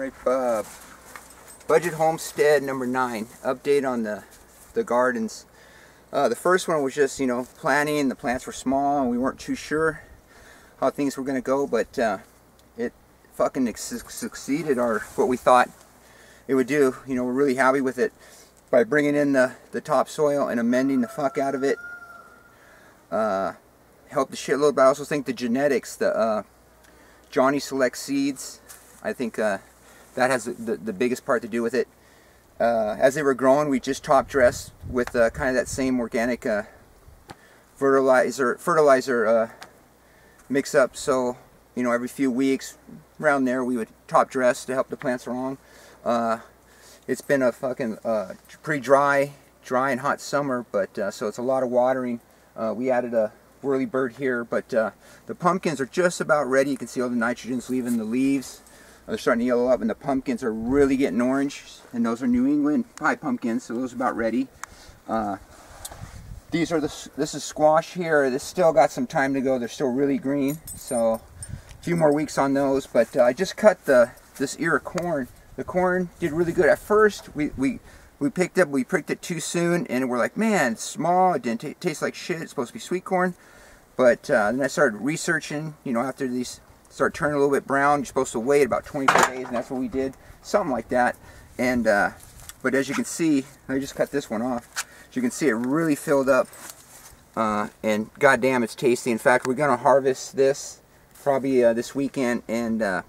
Alright, budget homestead number 9. Update on the gardens. The first one was just, planting. The plants were small and we weren't too sure how things were going to go, but it fucking succeeded, or what we thought it would do. We're really happy with it. By bringing in the topsoil and amending the fuck out of it, helped the shitload. But I also think the genetics, the Johnny Select seeds, I think that has the biggest part to do with it. As they were growing, we just top dressed with kind of that same organic fertilizer mix up. So every few weeks around there we would top dress to help the plants along. It's been a fucking pretty dry and hot summer, but so it's a lot of watering. We added a whirlybird here, but the pumpkins are just about ready. You can see all the nitrogen's leaving the leaves. They're starting to yellow up, and the pumpkins are really getting orange. And those are New England pie pumpkins, so those are about ready. This is squash here. This still got some time to go. They're still really green, so a few more weeks on those. But I just cut this ear of corn. The corn did really good. At first, we pricked it too soon, and we're like, man, it's small. It didn't taste like shit. It's supposed to be sweet corn. But then I started researching. After these start turning a little bit brown, you're supposed to wait about 24 days, and that's what we did, something like that. And but as you can see, I just cut this one off. As you can see, it really filled up, and goddamn, it's tasty. In fact, we're gonna harvest this probably this weekend and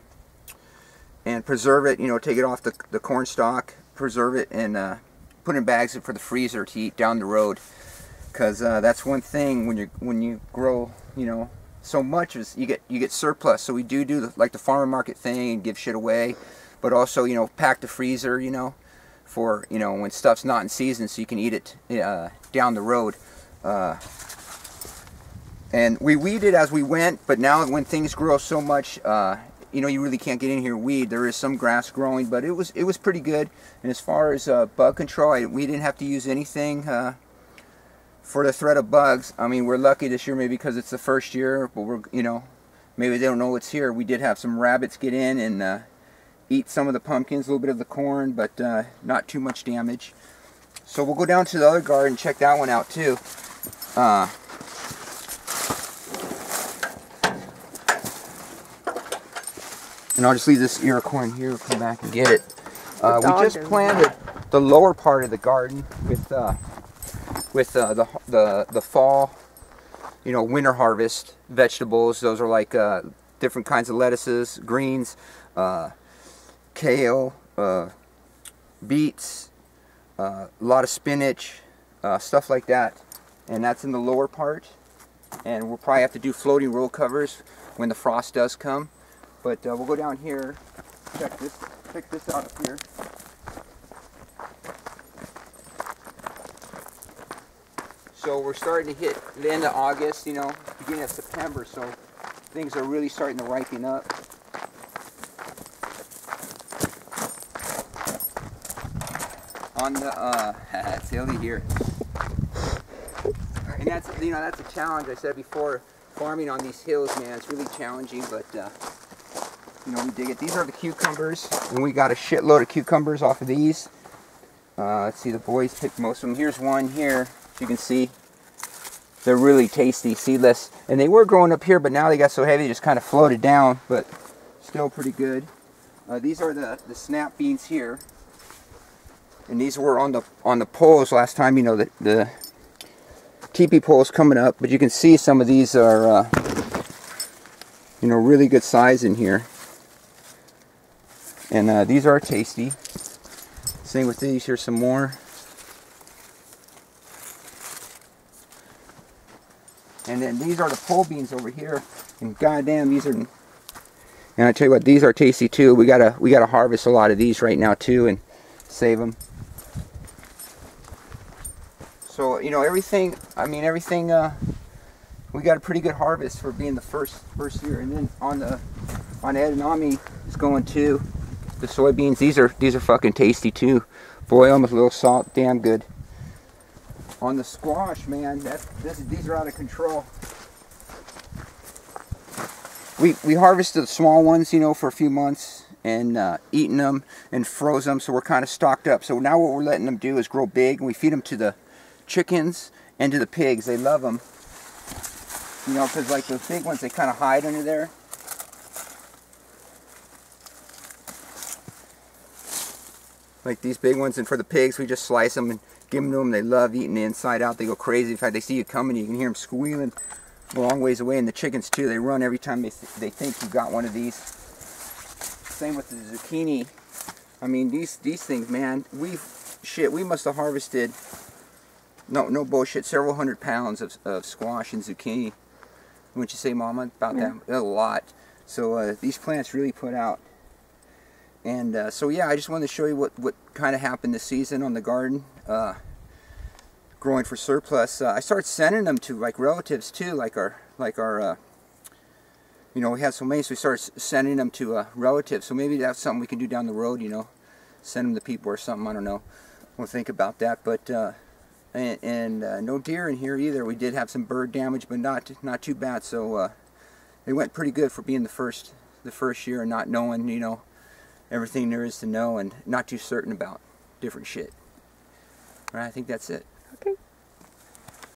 preserve it. Take it off the corn stalk, preserve it, and put it in bags for the freezer to eat down the road. Because that's one thing when you grow, so much is you get surplus. So we do like the farmer market thing and give shit away, but also pack the freezer, for when stuff's not in season, so you can eat it down the road. And we weeded as we went, but now when things grow so much, you really can't get in here and weed. There is some grass growing, but it was pretty good. And as far as bug control, we didn't have to use anything for the threat of bugs. I mean, we're lucky this year, maybe because it's the first year, but we're, maybe they don't know what's here. We did have some rabbits get in and eat some of the pumpkins, a little bit of the corn, but not too much damage. So we'll go down to the other garden and check that one out too. And I'll just leave this ear of corn here. We'll come back and get it. We just planted the lower part of the garden with the fall, winter harvest vegetables. Those are like different kinds of lettuces, greens, kale, beets, a lot of spinach, stuff like that. And that's in the lower part. And we'll probably have to do floating roll covers when the frost does come. But we'll go down here, check this out up here. So we're starting to hit the end of August, beginning of September, so things are really starting to ripen up. On the Sally here. And that's that's a challenge. I said before, farming on these hills, man, it's really challenging, but we dig it. These are the cucumbers, and we got a shitload of cucumbers off of these. Let's see, the boys picked most of them. Here's one here. As you can see, they're really tasty, seedless. And they were growing up here, but now they got so heavy, they just kind of floated down, but still pretty good. These are the snap beans here. And these were on the poles last time, the teepee poles coming up. But you can see some of these are, really good size in here. And these are tasty. Same with these. Here's some more. And then these are the pole beans over here. And goddamn, these are. And I tell you what, these are tasty too. We gotta harvest a lot of these right now too and save them. So everything. I mean everything. We got a pretty good harvest for being the first year. And then on Edamame is going too. The soybeans, these are fucking tasty too. Boil them with a little salt, damn good. On the squash, man, these are out of control. We harvested the small ones, for a few months, and eaten them and froze them, so we're kind of stocked up. So now what we're letting them do is grow big, and we feed them to the chickens and to the pigs. They love them, you know, because like those big ones, they kind of hide under there. Like these big ones, and for the pigs, we just slice them and give them to them. They love eating the inside out. They go crazy. In fact, they see you coming, you can hear them squealing a long ways away. And the chickens too, they run every time they think you got one of these. Same with the zucchini. I mean, these things, man, we must have harvested, no bullshit, several hundred pounds of squash and zucchini. Wouldn't you say, Mama, about that? A lot. So these plants really put out. And so yeah, I just wanted to show you what kind of happened this season on the garden, growing for surplus. I started sending them to like relatives too, like our you know, we had so many, so we started sending them to relatives. So maybe that's something we can do down the road, you know, send them to people or something. I don't know. We'll think about that. But no deer in here either. We did have some bird damage, but not too bad. So it went pretty good for being the first year and not knowing, you know, everything there is to know and not too certain about different shit. All right, I think that's it. Okay.